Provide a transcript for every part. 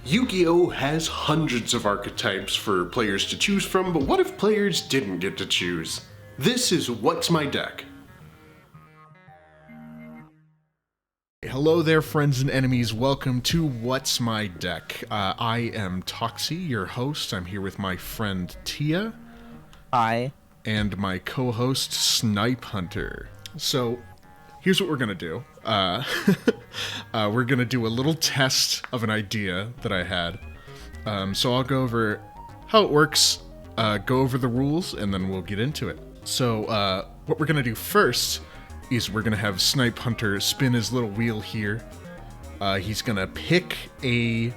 Yu-Gi-Oh! Has hundreds of archetypes for players to choose from, but what if players didn't get to choose? This is What's My Deck? Hello there, friends and enemies. Welcome to What's My Deck. I am Toxy, your host. I'm here with my friend Tia. Hi. And my co-host Snipe Hunter. So, here's what we're gonna do. We're gonna do a little test of an idea that I had. So I'll go over how it works, go over the rules, and then we'll get into it. So what we're gonna do first is we're gonna have Snipe Hunter spin his little wheel here. He's gonna pick a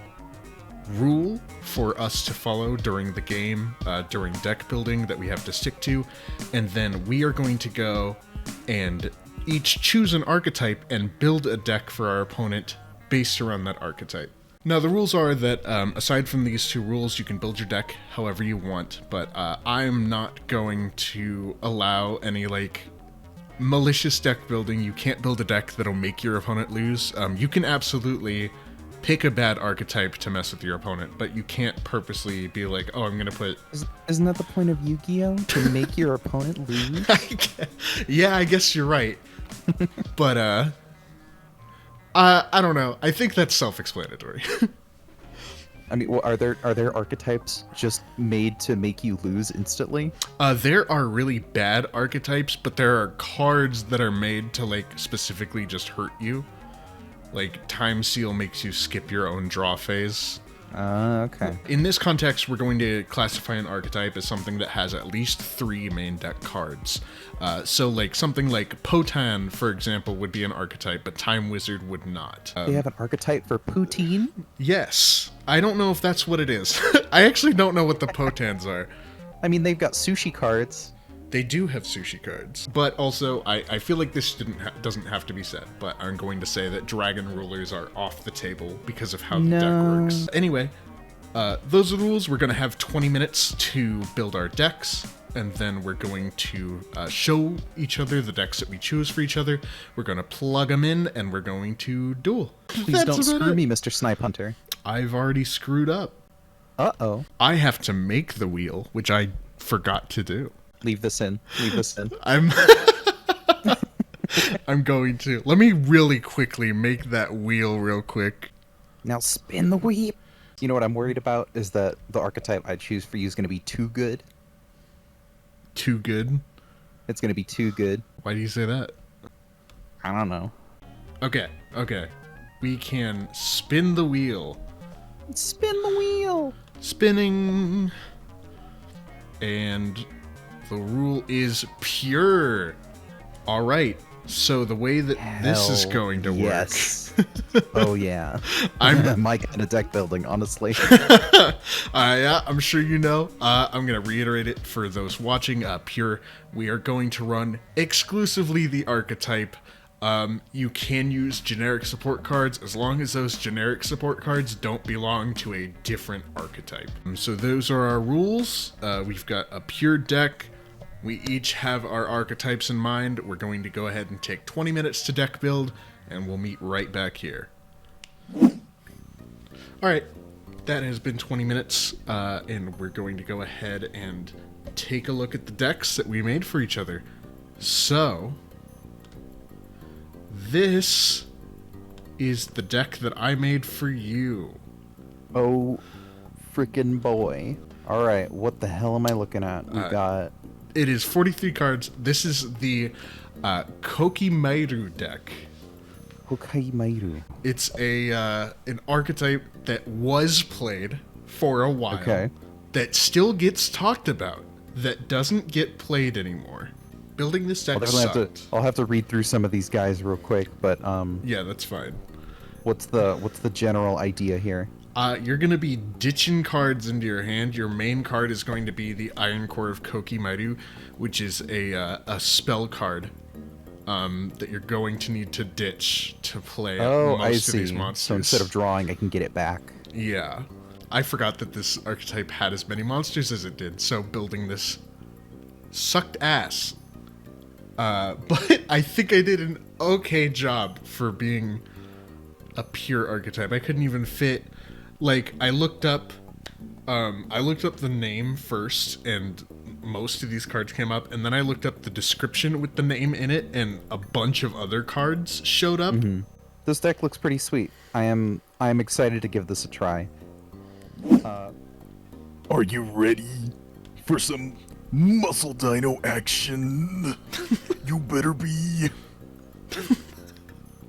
rule for us to follow during the game, during deck building that we have to stick to, and then we are going to go and each choose an archetype and build a deck for our opponent based around that archetype. Now the rules are that aside from these two rules, you can build your deck however you want, but I'm not going to allow any malicious deck building. You can't build a deck that'll make your opponent lose. You can absolutely pick a bad archetype to mess with your opponent, but you can't purposely be like, oh, I'm gonna put... Isn't that the point of Yu-Gi-Oh? To make your opponent lose? Yeah, I guess you're right. But, I don't know. I think that's self-explanatory. I mean, well, are there archetypes just made to make you lose instantly? There are really bad archetypes, but there are cards that are made to, specifically just hurt you. Like, Time Seal makes you skip your own draw phase. Okay. In this context, we're going to classify an archetype as something that has at least 3 main deck cards. So, something like Potan, for example, would be an archetype, but Time Wizard would not. They have an archetype for poutine? Yes. I don't know if that's what it is. I actually don't know what the Potans are. I mean, they've got sushi cards. They do have sushi cards, but also I feel like this doesn't have to be said, but I'm going to say that Dragon Rulers are off the table because of how the deck works. Anyway, those are the rules. We're going to have 20 minutes to build our decks, and then we're going to show each other the decks that we choose for each other. We're going to plug them in, and we're going to duel. Please don't screw me, Mr. Snipe Hunter. I've already screwed up. Uh-oh. I have to make the wheel, which I forgot to do. Leave this in. Leave this in. I'm going to. Let me really quickly make that wheel real quick. Now spin the wheel. You know what I'm worried about is that the archetype I choose for you is going to be too good. Too good? It's going to be too good. Why do you say that? I don't know. Okay. We can spin the wheel. Spin the wheel. Spinning. And the rule is pure. All right. So the way that this is going to work. Oh yeah. I'm my kind of deck building, honestly. Yeah, I'm sure you know. I'm gonna reiterate it for those watching. Pure. We are going to run exclusively the archetype. You can use generic support cards as long as those generic support cards don't belong to a different archetype. So those are our rules. We've got a pure deck. We each have our archetypes in mind. We're going to go ahead and take 20 minutes to deck build, and we'll meet right back here. Alright, that has been 20 minutes, and we're going to go ahead and take a look at the decks that we made for each other. So, this is the deck that I made for you. Oh, freaking boy. Alright, what the hell am I looking at? We got... It is 43 cards. This is the Kokimairu deck. Kokimairu. It's an archetype that was played for a while. Okay. That still gets talked about. That doesn't get played anymore. Building this deck sucked. I'll have to read through some of these guys real quick, but yeah, that's fine. What's the general idea here? You're going to be ditching cards into your hand. Your main card is going to be the Iron Core of Kokimairu, which is a spell card that you're going to need to ditch to play most of these monsters. So instead of drawing, I can get it back. Yeah. I forgot that this archetype had as many monsters as it did, so building this sucked ass. But I think I did an okay job for being a pure archetype. I couldn't even fit Like, I looked up the name first, and most of these cards came up, and then I looked up the description with the name in it, and a bunch of other cards showed up. This deck looks pretty sweet. I am excited to give this a try. Are you ready for some muscle dino action? You better be.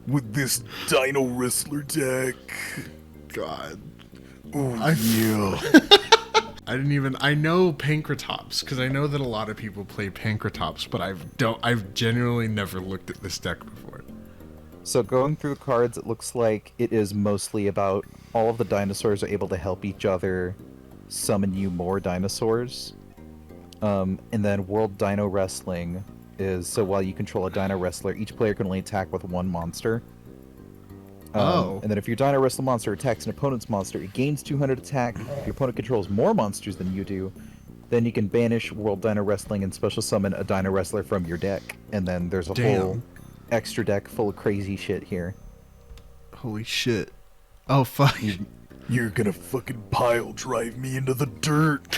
With this dino wrestler deck. God. Oh, yeah. I know Pankratops, because I know that a lot of people play Pankratops, but I've genuinely never looked at this deck before. So going through the cards, it looks like it is mostly about all of the dinosaurs are able to help each other summon you more dinosaurs. And then World Dino Wrestling is, so while you control a Dino Wrestler, each player can only attack with one monster. And then if your Dino Wrestler monster attacks an opponent's monster, it gains 200 attack. If your opponent controls more monsters than you do, then you can banish World Dino Wrestling and special summon a Dino Wrestler from your deck. And then there's a whole extra deck full of crazy shit here. Holy shit. Oh, fuck. You're gonna fucking pile drive me into the dirt.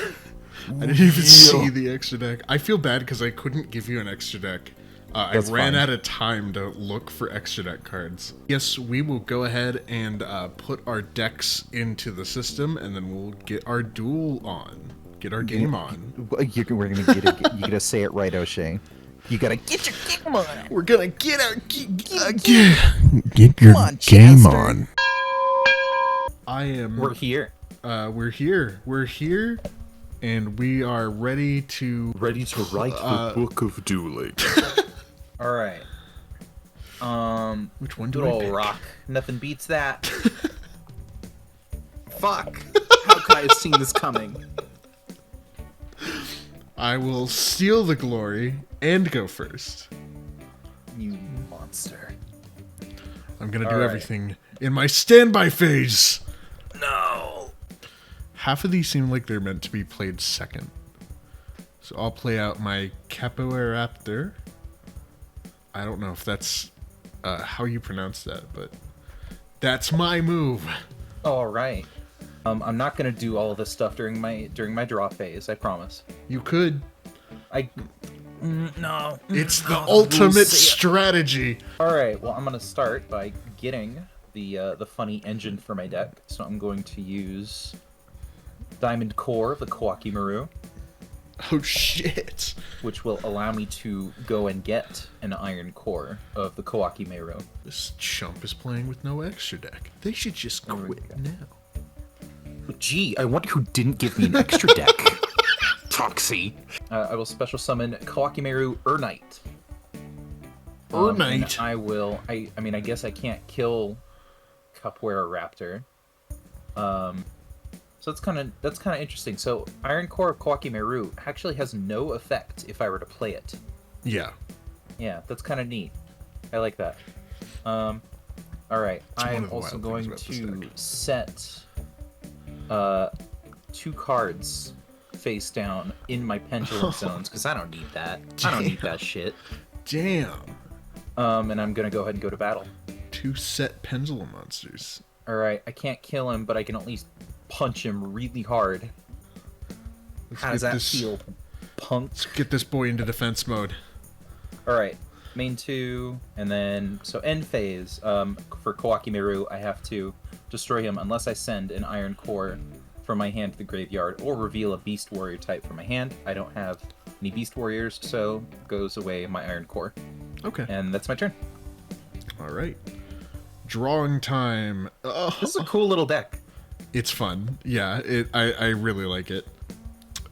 I didn't even see the extra deck. I feel bad because I couldn't give you an extra deck. I ran out of time to look for extra deck cards. Yes, we will go ahead and put our decks into the system, and then we'll get our duel on. Get our game on. You gotta say it right, O'Shea. You gotta get your game on. We're gonna get our Get your game on. We're here. We're here, and we are ready to Write the book of dueling. All right. Which one do Good I old pick? rock. Nothing beats that. Fuck. How could I have seen this coming? I will steal the glory and go first. You monster. I'm gonna do All right. everything in my standby phase. No. Half of these seem like they're meant to be played second. So I'll play out my Capoeiraptor. I don't know if that's how you pronounce that, but that's my move. All right. I'm not gonna do all of this stuff during my draw phase. I promise. You could. No. It's the Oh, ultimate we'll see. strategy. All right. Well, I'm gonna start by getting the funny engine for my deck. So I'm going to use Diamond Core of the kao'ki Maru, Oh shit. which will allow me to go and get an Iron Core of the kao'ki Maru. This chump is playing with no extra deck. They should just we quit go. now. Gee, I wonder who didn't give me an extra deck. Toxy. I will special summon kao'ki Maru Urnite. Urnite? I will. I mean, I guess I can't kill Capoeiraptor. So that's kind of interesting. So Iron Core of kao'ki Maru actually has no effect if I were to play it. Yeah. Yeah, that's kind of neat. I like that. All right. one I of am the also wild going things about to this deck. set 2 cards face down in my pendulum zones because I don't need that. I don't need that shit. Damn. And I'm gonna go ahead and go to battle. 2 set pendulum monsters. All right. I can't kill him, but I can at least punch him really hard. How does that feel, punk? Let's get this boy into defense mode. All right, main 2, and then so end phase. For kao'ki Maru, I have to destroy him unless I send an Iron Core from my hand to the graveyard or reveal a Beast Warrior type from my hand. I don't have any Beast Warriors, so goes away my Iron Core, Okay. and that's my turn. All right. Drawing time. Oh, This is a cool little deck. it's fun. Yeah, I really like it.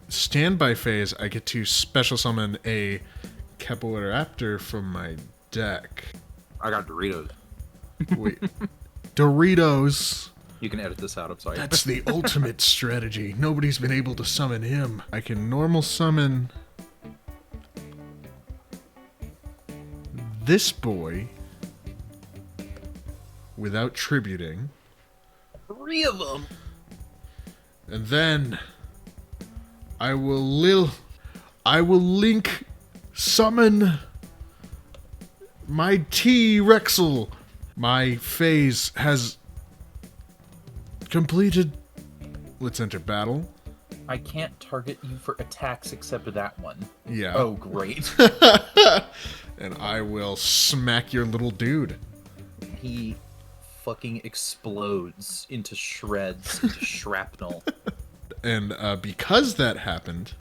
Standby phase, I get to special summon a Capoeiraptor from my deck. I got Doritos. Wait. Doritos. You can edit this out. I'm sorry. That's the ultimate strategy. Nobody's been able to summon him. I can normal summon this boy without tributing. 3 of them. And then I will link summon my T-Rexel. My phase has completed. let's enter battle. I can't target you for attacks except that one. Yeah. Oh, great. And I will smack your little dude. He fucking explodes into shreds, into shrapnel. And because that happened,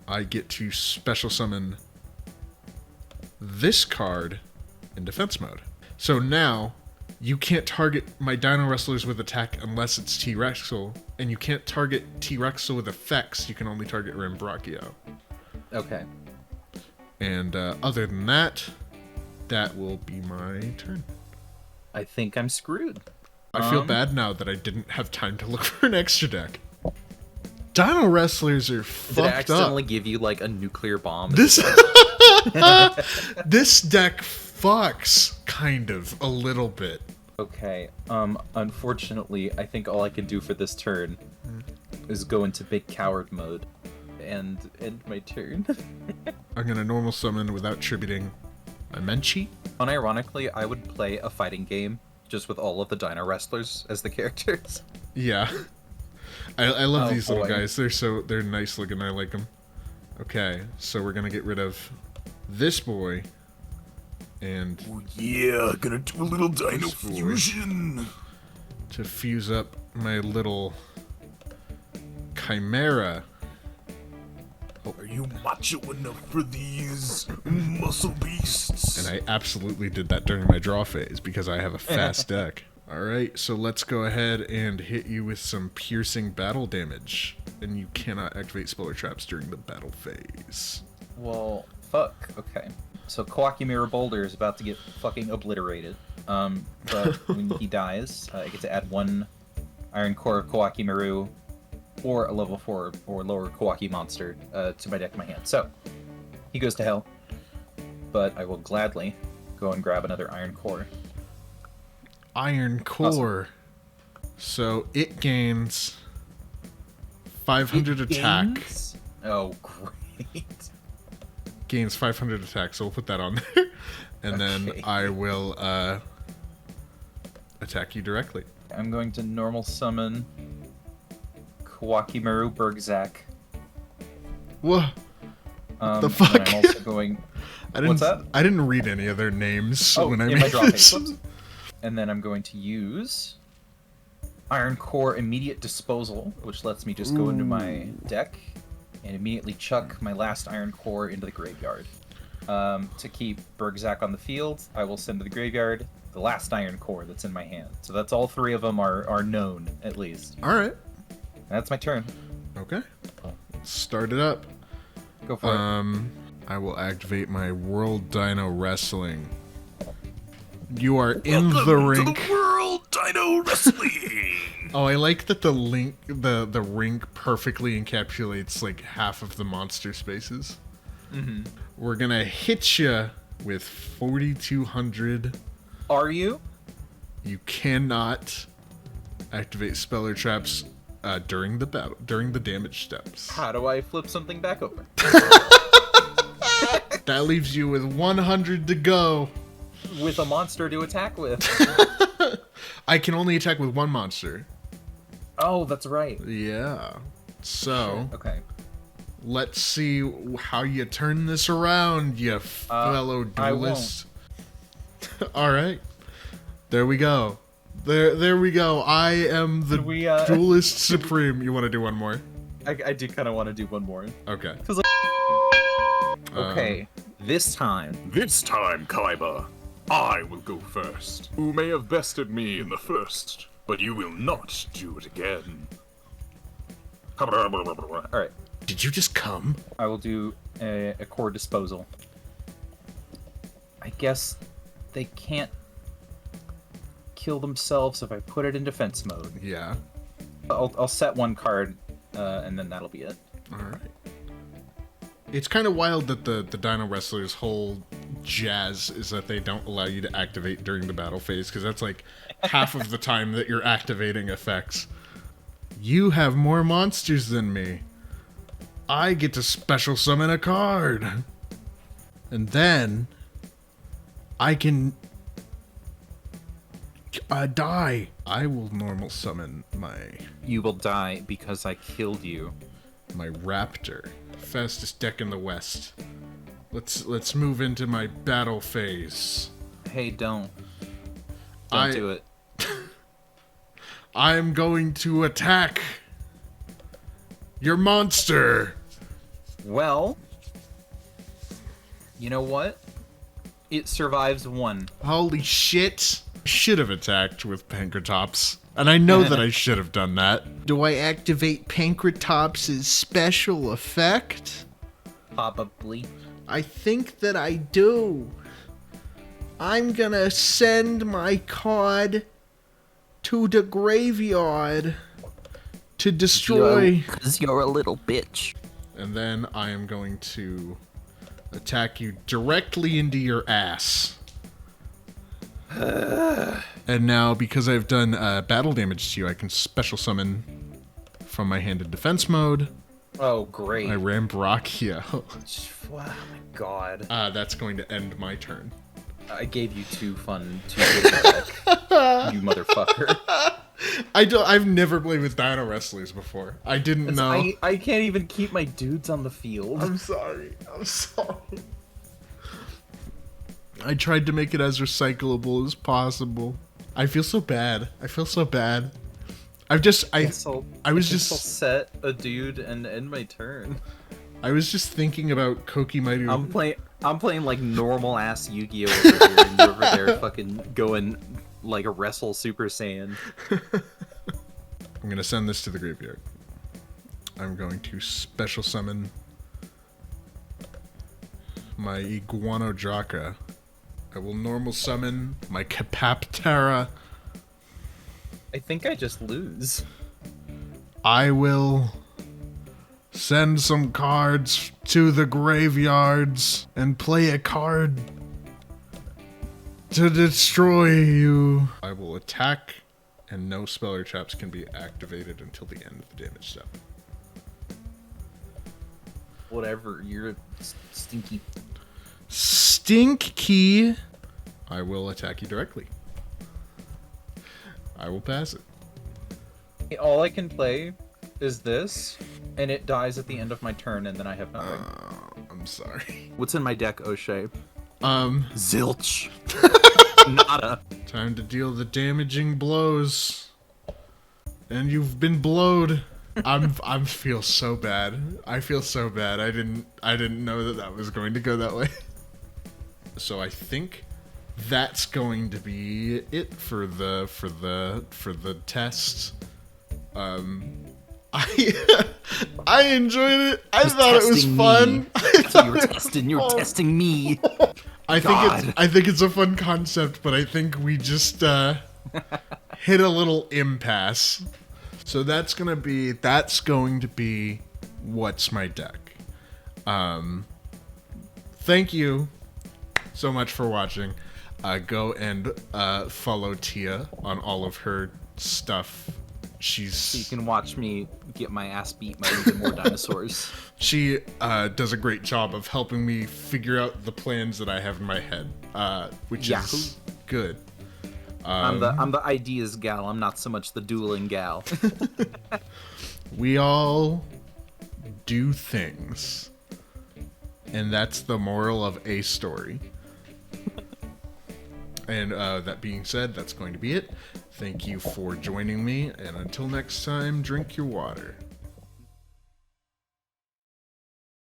I get to special summon this card in defense mode. So now, you can't target my Dino Wrestlers with attack unless it's T-Rexel, and you can't target T-Rexel with effects, you can only target Rambrachio. Okay. And other than that, that will be my turn. I think I'm screwed. I feel bad now that I didn't have time to look for an extra deck. Dino Wrestlers are Did I fucked accidentally up. give you, like, a nuclear bomb? This this deck fucks, kind of, a little bit. Okay, unfortunately, I think all I can do for this turn is go into big coward mode and end my turn. I'm gonna normal summon without tributing my Menchi. Unironically, I would play a fighting game just with all of the Dino Wrestlers as the characters. Yeah. I love Oh, these little boy. guys. They're nice looking. I like them. Okay, so we're gonna get rid of this boy. And Oh yeah, gonna do a little dino This boy. fusion. to fuse up my little Chimera. Are you macho enough for these muscle beasts? And I absolutely did that during my draw phase because I have a fast deck. Alright, so let's go ahead and hit you with some piercing battle damage. And you cannot activate Spiller Traps during the battle phase. Well, fuck. Okay. So Kao'ki Mirror Boulder is about to get fucking obliterated. But when he dies, I get to add one Iron Core Kao'ki Miru or a level 4 or lower Kao'ki monster to my deck in my hand. So, he goes to hell. But I will gladly go and grab another Iron Core. Iron Core. So it gains 500 attack. Gains? Oh, great. Gains 500 attack, so we'll put that on there. And then Okay. I will attack you directly. I'm going to normal summon Kao'ki Miru Bergzak. Whoa. The fuck? I'm also going. I didn't, What's that? I didn't read any of their names Oh, when I in made my draw this. phase. Whoops. And then I'm going to use Iron Core Immediate Disposal, which lets me just go into my deck and immediately chuck my last Iron Core into the graveyard. To keep Bergzak on the field, I will send to the graveyard the last Iron Core that's in my hand. So that's all three of them are known, at least. Alright. And that's my turn. Okay. Let's start it up. Go for it. I will activate my World Dino Wrestling. You are in the Welcome rink. to the World Dino Wrestling. Oh, I like that the rink perfectly encapsulates like half of the monster spaces. Mm-hmm. We're gonna hit you with 4,200. Are you? You cannot activate Speller Traps during the battle, during the damage steps. How do I flip something back over? That leaves you with 100 to go. With a monster to attack with. I can only attack with one monster. Oh, that's right. Yeah. So, Okay. let's see how you turn this around, you fellow I duelist. All right. There we go. There we go. I am the Should we, duelist supreme. You want to do one more? I do kind of want to do one more. Okay. Okay, this time. This time, Kaiba, I will go first. You may have bested me in the first, but you will not do it again. Alright, Did you just come? I will do a core disposal. I guess they can't kill themselves if I put it in defense mode. Yeah. I'll set one card, and then that'll be it. All right. It's kind of wild that the Dino Wrestlers' whole jazz is that they don't allow you to activate during the battle phase, because that's like half of the time that you're activating effects. You have more monsters than me. I get to special summon a card. And then I can Die. I will normal summon You will die because I killed you. my raptor. Fastest deck in the West. Let's move into my battle phase. Hey, don't I- do it. I'm going to attack your monster. Well, you know what? It survives 1. Holy shit. Should have attacked with Pankratops. And I know that I should have done that. Do I activate Pankratops' special effect? Probably. I think that I do. I'm gonna send my card to the graveyard to destroy. Because you're a little bitch. And then I am going to attack you directly into your ass. And now, because I've done battle damage to you, I can special summon from my hand in defense mode. Oh, great. I ram Brachio. Oh my god. That's going to end my turn. I gave you 2 good back. You motherfucker. I've never played with Dino Wrestlers before. I didn't know. I can't even keep my dudes on the field. I'm sorry. I tried to make it as recyclable as possible. I feel so bad. I was just set a dude and end my turn. I was just thinking about Kokimaru. I'm playing like normal ass Yu-Gi-Oh over here, and you're over there fucking going like a wrestle Super Saiyan. I'm gonna send this to the graveyard. I'm going to special summon my Iguanodraka. I will normal summon my Capaptera. I think I just lose. I will send some cards to the graveyards and play a card to destroy you. I will attack, and no speller traps can be activated until the end of the damage step. Whatever, you're a stinky. Stink key. I will attack you directly. I will pass it. All I can play is this, and it dies at the end of my turn, and then I have nothing. I'm sorry. What's in my deck, O'Shea? Zilch. Nada. Time to deal the damaging blows. And you've been blowed. I feel so bad. I feel so bad. I didn't know that was going to go that way. So I think that's going to be it for the test. I enjoyed it. I thought it was fun. You're testing me. I think it's a fun concept, but I think we just hit a little impasse. So that's going to be what's my deck. Thank you so much for watching. Go and follow Tia on all of her stuff. So you can watch me get my ass beat by even more dinosaurs. She does a great job of helping me figure out the plans that I have in my head, which is good. I'm the ideas gal. I'm not so much the dueling gal. We all do things, and that's the moral of a story. And that being said, that's going to be it. Thank you for joining me, and until next time, drink your water.